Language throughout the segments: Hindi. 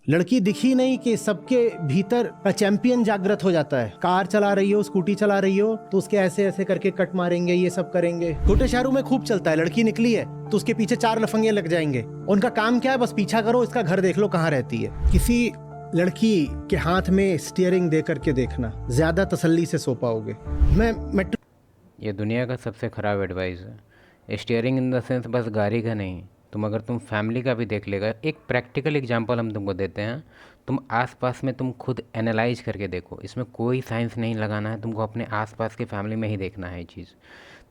लड़की दिखी नहीं कि सबके भीतर का चैंपियन जागृत हो जाता है। कार चला रही हो, स्कूटी चला रही हो, तो उसके ऐसे ऐसे करके कट मारेंगे, ये सब करेंगे। छोटे शहरों में खूब चलता है। लड़की निकली है तो उसके पीछे 4 लफंगे लग जाएंगे। उनका काम क्या है? बस पीछा करो, इसका घर देख लो कहाँ रहती है। किसी लड़की के हाथ में स्टीयरिंग दे करके देखना, ज्यादा तसल्ली से सो पाओगे। मैं मेट्रो ये दुनिया का सबसे ख़राब एडवाइस है। स्टीयरिंग इन द सेंस बस गाड़ी का नहीं, तुम फैमिली का भी देख लेगा। एक प्रैक्टिकल एग्जांपल हम तुमको देते हैं। तुम आसपास में तुम खुद एनालाइज करके देखो, इसमें कोई साइंस नहीं लगाना है, तुमको अपने आसपास की फैमिली में ही देखना है ये चीज़।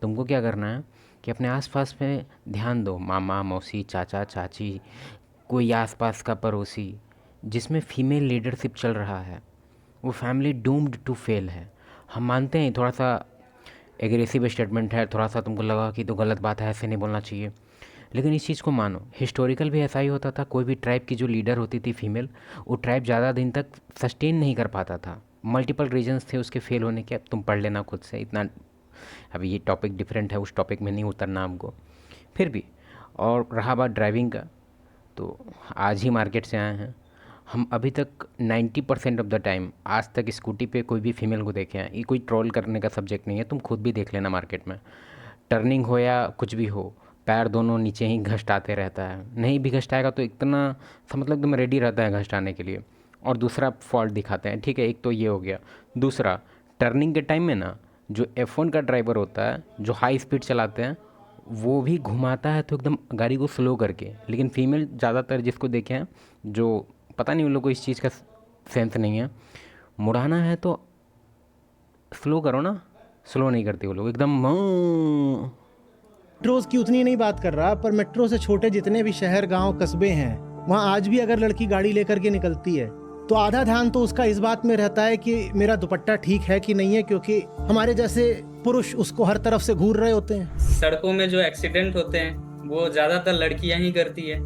तुमको क्या करना है कि अपने आसपास में ध्यान दो, मामा मौसी चाचा चाची, कोई आसपास का पड़ोसी जिसमें फीमेल लीडरशिप चल रहा है, वो फैमिली डूम्ड टू फेल है। हम मानते हैं थोड़ा सा एग्रेसिव स्टेटमेंट है, थोड़ा सा तुमको लगा कि तो गलत बात है, ऐसे नहीं बोलना चाहिए, लेकिन इस चीज़ को मानो। हिस्टोरिकल भी ऐसा ही होता था। कोई भी ट्राइब की जो लीडर होती थी फीमेल, वो ट्राइब ज़्यादा दिन तक सस्टेन नहीं कर पाता था। मल्टीपल रीजंस थे उसके फेल होने के। अब तुम पढ़ लेना खुद से, इतना अभी ये टॉपिक डिफरेंट है, उस टॉपिक में नहीं उतरना हमको। फिर भी, और रहा बात ड्राइविंग का, तो आज ही मार्केट से आए हैं हम। अभी तक 90% ऑफ द टाइम आज तक स्कूटी पे कोई भी फीमेल को देखे हैं। ये कोई ट्रोल करने का सब्जेक्ट नहीं है, तुम खुद भी देख लेना मार्केट में। टर्निंग हो या कुछ भी हो, पैर दोनों नीचे ही घसटाते रहता है। नहीं भी घसटाएगा तो इतना सा मतलब एकदम रेडी रहता है घसटाने के लिए। और दूसरा फॉल्ट दिखाते हैं, ठीक है, एक तो ये हो गया। दूसरा, टर्निंग के टाइम में ना, जो F1 का ड्राइवर होता है, जो हाई स्पीड चलाते हैं, वो भी घुमाता है तो एकदम गाड़ी को स्लो करके। लेकिन फीमेल ज़्यादातर जिसको देखे हैं, जो पता नहीं उन लोग को इस चीज़ का सेंस नहीं है, मुड़ाना है तो स्लो करो ना। स्लो नहीं करते वो लोग, एकदम मेट्रोज की उतनी नहीं बात कर रहा, पर मेट्रो से छोटे जितने भी शहर गांव कस्बे हैं, वहां आज भी अगर लड़की गाड़ी लेकर के निकलती है तो आधा ध्यान तो उसका इस बात में रहता है कि मेरा दुपट्टा ठीक है कि नहीं है, क्योंकि हमारे जैसे पुरुष उसको हर तरफ से घूर रहे होते हैं। सड़कों में जो एक्सीडेंट होते हैं वो ज्यादातर लड़कियां ही करती है।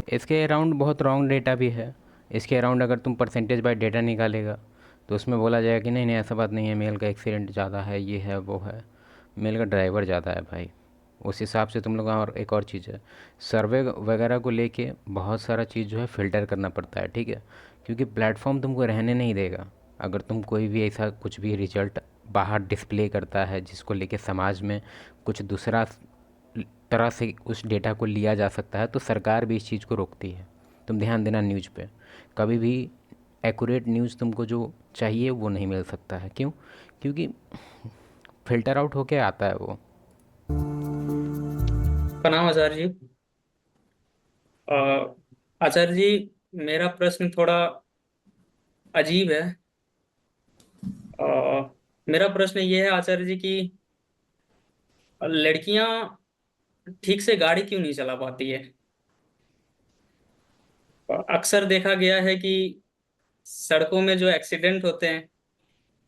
इसके अराउंड बहुत रॉन्ग डेटा भी है। इसके अराउंड अगर तुम परसेंटेज बाय डेटा निकालेगा तो उसमें बोला जाएगा कि नहीं नहीं ऐसा बात नहीं है, मेल का एक्सीडेंट ज़्यादा है, ये है वो है। मेल का ड्राइवर ज़्यादा है भाई, उस हिसाब से तुम लोग। और एक और चीज़ है, सर्वे वगैरह को लेके बहुत सारा चीज़ जो है फ़िल्टर करना पड़ता है, ठीक है, क्योंकि प्लेटफॉर्म तुमको रहने नहीं देगा। अगर तुम कोई भी ऐसा कुछ भी रिजल्ट बाहर डिस्प्ले करता है जिसको लेके समाज में कुछ दूसरा तरह से उस डेटा को लिया जा सकता है, तो सरकार भी इस चीज़ को रोकती है। तुम ध्यान देना न्यूज़ पे, कभी भी एक्यूरेट न्यूज़ तुमको जो चाहिए वो नहीं मिल सकता है। क्यों? क्योंकि फ़िल्टर आउट होके आता है वो। प्रणाम आचार्य जी। अ, आचार्य जी, मेरा प्रश्न थोड़ा अजीब है। अ, मेरा प्रश्न ये है आचार्य जी कि लड़कियां ठीक से गाड़ी क्यों नहीं चला पाती है। अक्सर देखा गया है कि सड़कों में जो एक्सीडेंट होते हैं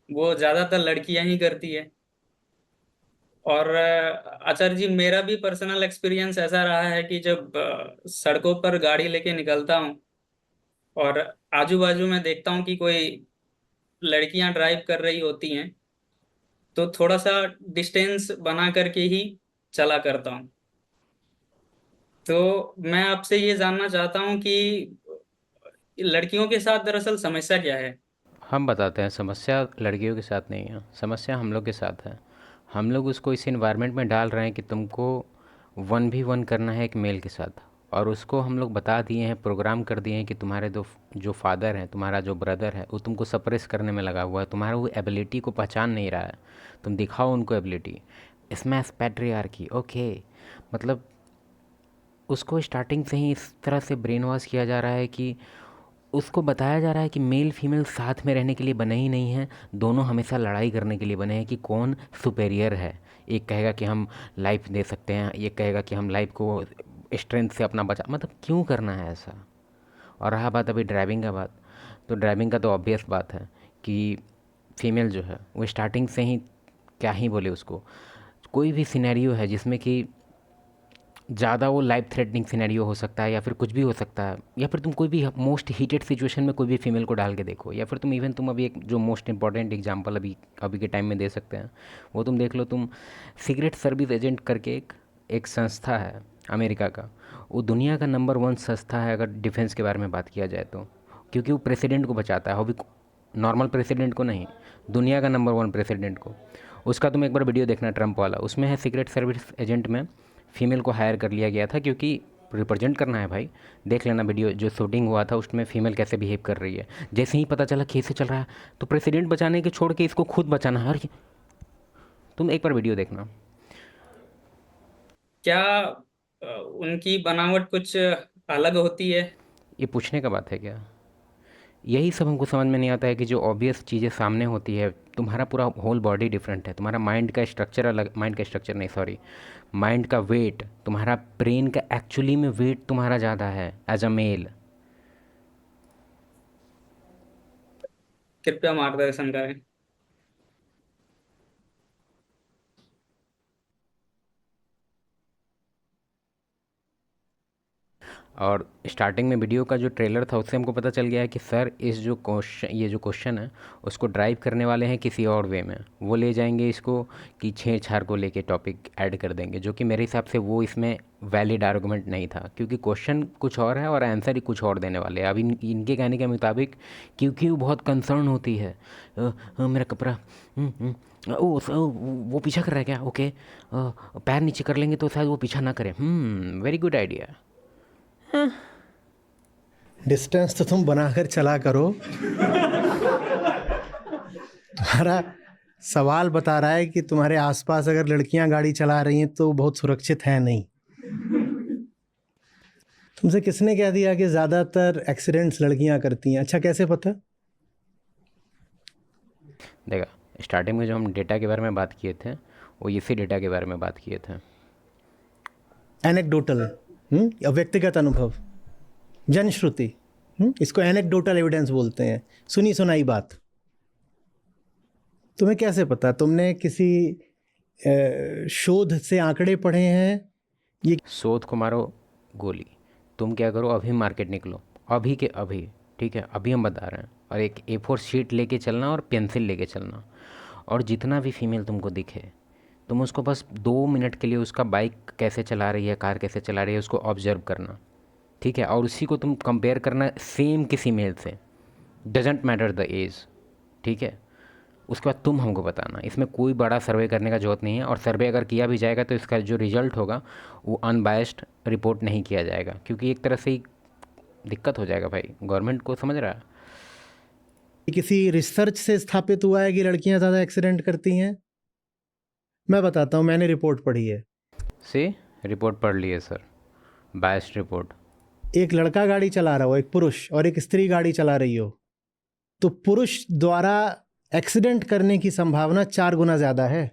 वो ज्यादातर लड़कियां ही करती है। और आचार्य जी, मेरा भी पर्सनल एक्सपीरियंस ऐसा रहा है कि जब सड़कों पर गाड़ी लेके निकलता हूँ और आजू बाजू में देखता हूँ कि कोई लड़कियां ड्राइव कर रही होती हैं, तो थोड़ा सा डिस्टेंस बना करके ही चला करता हूँ। तो मैं आपसे ये जानना चाहता हूँ कि लड़कियों के साथ दरअसल समस्या क्या है। हम बताते हैं, समस्या लड़कियों के साथ नहीं है, समस्या हम लोग के साथ है। हम लोग उसको इस इन्वायरमेंट में डाल रहे हैं कि तुमको 1v1 करना है एक मेल के साथ। और उसको हम लोग बता दिए हैं, प्रोग्राम कर दिए हैं कि तुम्हारे दो जो फादर हैं, तुम्हारा जो ब्रदर है, वो तुमको सप्रेस करने में लगा हुआ है, तुम्हारा वो एबिलिटी को पहचान नहीं रहा है। तुम दिखाओ उनको एबिलिटी। Smash patriarchy, okay. मतलब उसको स्टार्टिंग से ही इस तरह से ब्रेन वॉश किया जा रहा है कि उसको बताया जा रहा है कि मेल फीमेल साथ में रहने के लिए बने ही नहीं हैं, दोनों हमेशा लड़ाई करने के लिए बने हैं कि कौन सुपेरियर है। एक कहेगा कि हम लाइफ दे सकते हैं, एक कहेगा कि हम लाइफ को स्ट्रेंथ से अपना बचा, मतलब क्यों करना है ऐसा। और रहा बात अभी ड्राइविंग का बात, तो ड्राइविंग का तो ऑब्वियस बात है कि फीमेल जो है वो स्टार्टिंग से ही, क्या ही बोले उसको, कोई भी सिनेरियो है जिसमें कि ज़्यादा वो लाइफ थ्रेटनिंग सिनेरियो हो सकता है, या फिर कुछ भी हो सकता है, या फिर तुम कोई भी मोस्ट हीटेड सिचुएशन में कोई भी फीमेल को डाल के देखो, या फिर तुम इवन तुम अभी एक जो मोस्ट इंपॉर्टेंट एग्जांपल अभी अभी के टाइम में दे सकते हैं, वो तुम देख लो। तुम सिगरेट सर्विस एजेंट करके एक एक संस्था है अमेरिका का, वो दुनिया का नंबर 1 संस्था है अगर डिफेंस के बारे में बात किया जाए तो, क्योंकि वो प्रेसिडेंट को बचाता है, वो भी नॉर्मल प्रेसिडेंट को नहीं, दुनिया का नंबर 1 प्रेसिडेंट को। उसका तुम एक बार वीडियो देखना ट्रम्प वाला, उसमें है सीक्रेट सर्विस एजेंट में फ़ीमेल को हायर कर लिया गया था क्योंकि रिप्रेजेंट करना है भाई। देख लेना वीडियो जो शूटिंग हुआ था उसमें फ़ीमेल कैसे बिहेव कर रही है। जैसे ही पता चला केस चल रहा है तो प्रेसिडेंट बचाने के छोड़ के इसको खुद बचाना है। अरे तुम एक बार वीडियो देखना। क्या उनकी बनावट कुछ अलग होती है? ये पूछने का बात है क्या? यही सब हमको समझ में नहीं आता है कि जो ऑब्वियस चीज़ें सामने होती है, तुम्हारा पूरा होल बॉडी डिफरेंट है, तुम्हारा माइंड का स्ट्रक्चर अलग, माइंड का स्ट्रक्चर नहीं सॉरी, माइंड का वेट, तुम्हारा ब्रेन का एक्चुअली में वेट तुम्हारा ज़्यादा है एज अ मेल। कृपया मार्गदर्शन करें। और स्टार्टिंग में वीडियो का जो ट्रेलर था उससे हमको पता चल गया है कि सर इस जो क्वेश्चन, ये जो क्वेश्चन है उसको ड्राइव करने वाले हैं किसी और वे में, वो ले जाएंगे इसको कि छेड़छाड़ को लेके टॉपिक ऐड कर देंगे, जो कि मेरे हिसाब से वो इसमें वैलिड आर्गूमेंट नहीं था, क्योंकि क्वेश्चन कुछ और है और आंसर ही कुछ और देने वाले हैं। अभी इनके कहने के मुताबिक क्योंकि वो बहुत कंसर्न होती है, मेरा कपड़ा वो पीछा कर रहा है क्या, ओके पैर नीचे कर लेंगे तो शायद वो पीछा ना करे। Very good idea. डिस्टेंस तो तुम बनाकर चला करो। तुम्हारा सवाल बता रहा है कि तुम्हारे आसपास अगर लड़कियां गाड़ी चला रही हैं तो बहुत सुरक्षित है नहीं। तुमसे किसने कह दिया कि ज़्यादातर एक्सीडेंट्स लड़कियां करती हैं? अच्छा, कैसे पता? देखा, स्टार्टिंग में जो हम डेटा के बारे में बात किए थे वो इसी डेटा के बारे में बात किए थे। एनेक्डोटल, या व्यक्तिगत अनुभव, जनश्रुति, इसको एनेक्डोटल एविडेंस बोलते हैं, सुनी सुनाई बात। तुम्हें कैसे पता? तुमने किसी शोध से आंकड़े पढ़े हैं? ये शोध को मारो गोली, तुम क्या करो, अभी मार्केट निकलो, अभी के अभी, ठीक है, अभी हम बता रहे हैं, और एक A4 शीट लेके चलना और पेंसिल लेके चलना, और जितना भी फीमेल तुमको दिखे तुम उसको बस 2 मिनट के लिए उसका बाइक कैसे चला रही है, कार कैसे चला रही है, उसको ऑब्जर्व करना, ठीक है, और उसी को तुम कंपेयर करना सेम किसी मेल से, डजेंट मैटर द एज, ठीक है। उसके बाद तुम हमको बताना, इसमें कोई बड़ा सर्वे करने का ज़रूरत नहीं है, और सर्वे अगर किया भी जाएगा तो इसका जो रिजल्ट होगा वो अनबायस्ड रिपोर्ट नहीं किया जाएगा, क्योंकि एक तरह से ही दिक्कत हो जाएगा भाई, गवर्नमेंट को, समझ रहा है। किसी रिसर्च से स्थापित हुआ है कि लड़कियां ज़्यादा एक्सीडेंट करती हैं? मैं बताता हूँ, मैंने रिपोर्ट पढ़ी है। से रिपोर्ट पढ़ लिए सर, बायस्ड रिपोर्ट। एक लड़का गाड़ी चला रहा हो, एक पुरुष, और एक स्त्री गाड़ी चला रही हो, तो पुरुष द्वारा एक्सीडेंट करने की संभावना 4 गुना ज़्यादा है।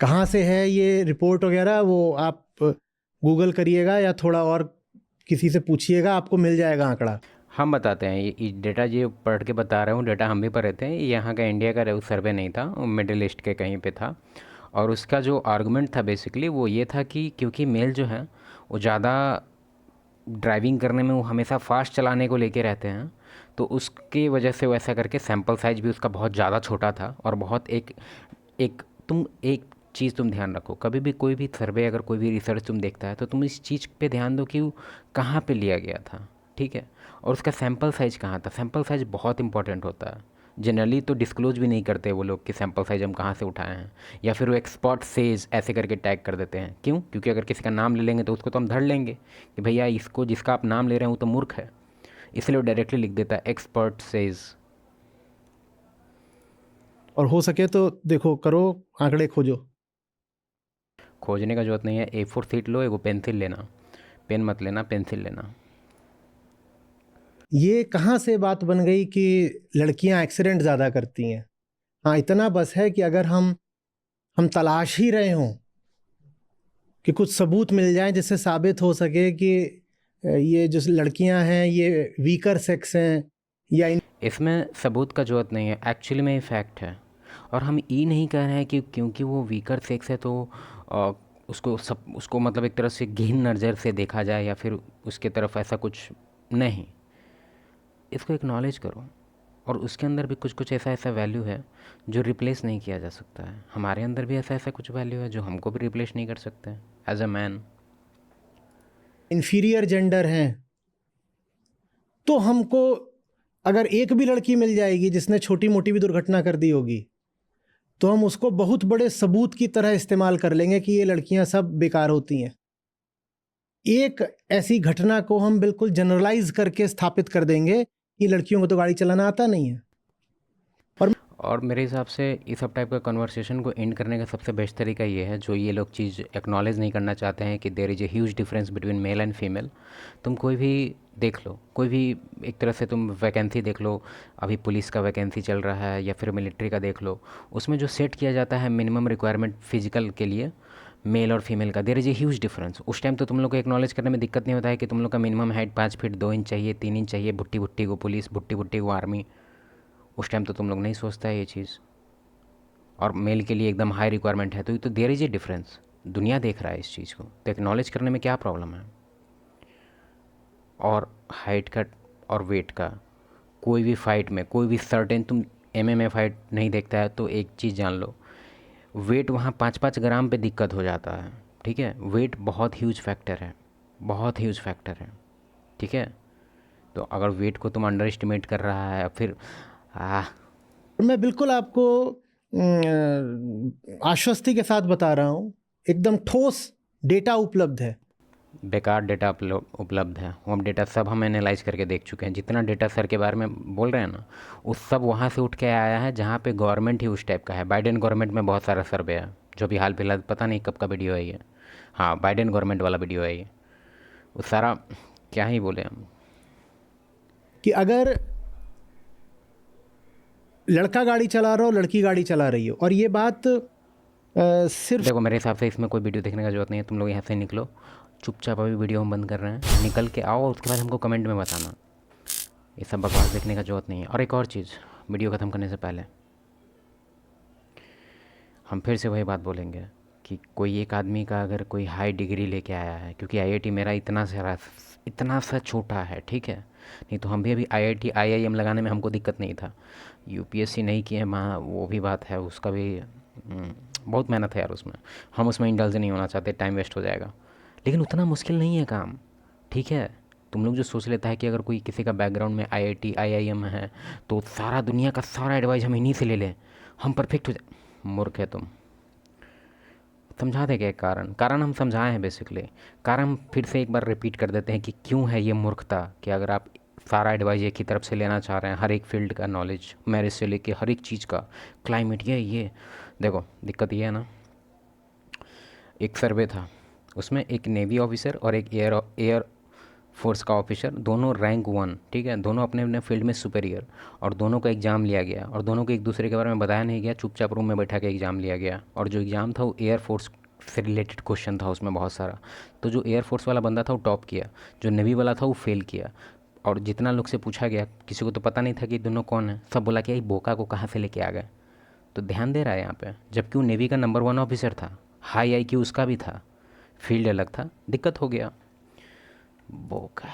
कहाँ से है ये रिपोर्ट वगैरह, वो आप गूगल करिएगा या थोड़ा और किसी से पूछिएगा, आपको मिल जाएगा आंकड़ा। हम बताते हैं, ये डेटा जो पढ़ के बता रहा हूँ, डेटा हम भी पढ़े थे, यहाँ का इंडिया का सर्वे नहीं था, मिडिल ईस्ट के कहीं पे था, और उसका जो आर्गुमेंट था बेसिकली वो ये था कि क्योंकि मेल जो है वो ज़्यादा ड्राइविंग करने में वो हमेशा फास्ट चलाने को लेके रहते हैं, तो उसकी वजह से वैसा करके सैंपल साइज भी उसका बहुत ज़्यादा छोटा था, और बहुत एक चीज़ तुम ध्यान रखो, कभी भी कोई भी सर्वे अगर कोई भी रिसर्च तुम देखता है तो तुम इस चीज़ पे ध्यान दो कि वो कहाँ पे लिया गया था, ठीक है, और उसका सैंपल साइज कहाँ था। सैंपल साइज बहुत इंपॉर्टेंट होता है। जनरली तो डिस्क्लोज भी नहीं करते वो लोग कि सैंपल साइज हम कहाँ से उठाए हैं, या फिर वो एक्सपर्ट सेज ऐसे करके टैग कर देते हैं। क्यों? क्योंकि अगर किसी का नाम ले लेंगे तो उसको तो हम धर लेंगे कि भैया इसको, जिसका आप नाम ले रहे हैं वो तो मूर्ख है, इसलिए वो डायरेक्टली लिख देता है एक्सपर्ट सेज। और हो सके तो देखो, करो, आंकड़े खोजो। खोजने का जरूरत नहीं है, A4 शीट लो, एगो पेंसिल लेना, पेन मत लेना, पेंसिल लेना। ये कहाँ से बात बन गई कि लड़कियां एक्सीडेंट ज़्यादा करती हैं? हाँ, इतना बस है कि अगर हम तलाश ही रहे हों कि कुछ सबूत मिल जाए जिससे साबित हो सके कि ये जो लड़कियां हैं ये वीकर सेक्स हैं, या इसमें सबूत का ज़रूरत नहीं है, एक्चुअली में ये फैक्ट है। और हम ये नहीं कह रहे हैं कि क्योंकि वो वीकर सेक्स है तो उसको मतलब एक तरह से घिन नज़र से देखा जाए या फिर उसके तरफ ऐसा कुछ नहीं। इसको एक्नॉलेज करो और उसके अंदर भी कुछ कुछ ऐसा ऐसा वैल्यू है जो रिप्लेस नहीं किया जा सकता है। हमारे अंदर भी ऐसा ऐसा कुछ वैल्यू है जो हमको भी रिप्लेस नहीं कर सकते as a man. Inferior gender हैं, तो हमको अगर एक भी लड़की मिल जाएगी जिसने छोटी मोटी भी दुर्घटना कर दी होगी, तो हम उसको बहुत बड़े सबूत की तरह इस्तेमाल कर लेंगे कि ये लड़कियां सब बेकार होती हैं। एक ऐसी घटना को हम बिल्कुल जनरलाइज करके स्थापित कर देंगे कि लड़कियों को तो गाड़ी चलाना आता नहीं है। और मेरे हिसाब से इस सब टाइप का कन्वर्सेशन को एंड करने का सबसे बेस्ट तरीका ये है, जो ये लोग चीज़ एक्नॉलेज नहीं करना चाहते हैं कि there is a huge difference between male and female. तुम कोई भी देख लो, कोई भी एक तरह से तुम वैकेंसी देख लो, अभी पुलिस का वैकेंसी चल रहा है या फिर मिलिट्री का देख लो, उसमें जो सेट किया जाता है मिनिमम रिक्वायरमेंट फिजिकल के लिए मेल और फीमेल का, there is a huge difference. उस टाइम तो तुम लोग को एक्नॉलेज करने में दिक्कत नहीं होता है कि तुम लोग का मिनिमम हाइट 5 फीट 2 इंच चाहिए, 3 इंच चाहिए, भुट्टी भुट्टी को पुलिस, भुट्टी भुट्टी को आर्मी। उस टाइम तो तुम लोग नहीं सोचता है ये चीज़। और मेल के लिए एकदम हाई रिक्वायरमेंट है, तो ये तो देयर इज़ ए डिफरेंस। दुनिया देख रहा है इस चीज़ को, तो एक्नॉलेज करने में क्या प्रॉब्लम है। और हाइट का और वेट का कोई भी फाइट में, कोई भी सर्टेन, तुम MMA फाइट नहीं देखता है तो एक चीज़ जान लो, वेट वहाँ 5-5 ग्राम पे दिक्कत हो जाता है। ठीक है, वेट बहुत ह्यूज फैक्टर है, बहुत ह्यूज फैक्टर है। ठीक है, तो अगर वेट को तुम अंडर एस्टिमेट कर रहा है फिर मैं बिल्कुल आपको आश्वस्ति के साथ बता रहा हूँ, एकदम ठोस डेटा उपलब्ध है। बेकार डेटा उपलब्ध है। वो डेटा सब हम एनालाइज करके देख चुके हैं। जितना डेटा सर के बारे में बोल रहे हैं ना, वो सब वहाँ से उठ के आया है जहाँ पे गवर्नमेंट ही उस टाइप का है। बाइडेन गवर्नमेंट में बहुत सारा सर्वे है, जो भी हाल फिलहाल पता नहीं कब का वीडियो है ये। हाँ, बाइडेन गवर्नमेंट वाला वीडियो है ये। वो सारा क्या ही बोले हम, कि अगर लड़का गाड़ी चला रहा हो, लड़की गाड़ी चला रही हो, और ये बात सिर्फ देखो मेरे हिसाब से इसमें कोई वीडियो देखने का जरूरत नहीं है। तुम लोग यहाँ से निकलो, चुपचाप अभी वीडियो हम बंद कर रहे हैं, निकल के आओ, उसके बाद हमको कमेंट में बताना। ये सब बकवास देखने का जरूरत नहीं है। और एक और चीज़, वीडियो ख़त्म करने से पहले हम फिर से वही बात बोलेंगे कि कोई एक आदमी का अगर कोई हाई डिग्री लेके आया है, क्योंकि IIT मेरा इतना सा छोटा है, ठीक है, नहीं तो हम भी अभी IIT IIM लगाने में हमको दिक्कत नहीं था। UPSC नहीं किए वहाँ, वो भी बात है, उसका भी बहुत मेहनत है यार उसमें। हम उसमें इंडल्ज नहीं होना चाहते, टाइम वेस्ट हो जाएगा। लेकिन उतना मुश्किल नहीं है काम, ठीक है। तुम लोग जो सोच लेता है कि अगर कोई किसी का बैकग्राउंड में IIT IIM है तो सारा दुनिया का सारा एडवाइस हम इन्हीं से ले लें, हम परफेक्ट हो जाए, मूर्ख है तुम। समझा देंगे कारण हम समझाए हैं बेसिकली। कारण हम फिर से एक बार रिपीट कर देते हैं कि क्यों है ये मूर्खता, कि अगर आप सारा एडवाइस एक ही तरफ से लेना चाह रहे हैं, हर एक फील्ड का नॉलेज, मैरिज से लेके हर एक चीज़ का, क्लाइमेट, ये देखो दिक्कत ये है ना। एक सर्वे था, उसमें एक नेवी ऑफिसर और एक एयर फोर्स का ऑफिसर, दोनों रैंक 1, ठीक है, दोनों अपने अपने फील्ड में सुपेरियर, और दोनों का एग्ज़ाम लिया गया और दोनों को एक दूसरे के बारे में बताया नहीं गया, चुपचाप रूम में बैठा के एग्ज़ाम लिया गया। और जो एग्ज़ाम था वो एयर फोर्स से रिलेटेड क्वेश्चन था उसमें बहुत सारा। तो जो एयर फोर्स वाला बंदा था वो टॉप किया, जो नेवी वाला था वो फेल किया। और जितना लोग से पूछा गया, किसी को तो पता नहीं था कि दोनों कौन है, सब बोला कि ये बोका को कहाँ से लेके आ गए। तो ध्यान दे रहा है यहाँ पे, जबकि वो नेवी का नंबर 1 ऑफिसर था, हाई IQ उसका भी था, फील्ड अलग था, दिक्कत हो गया। बोका।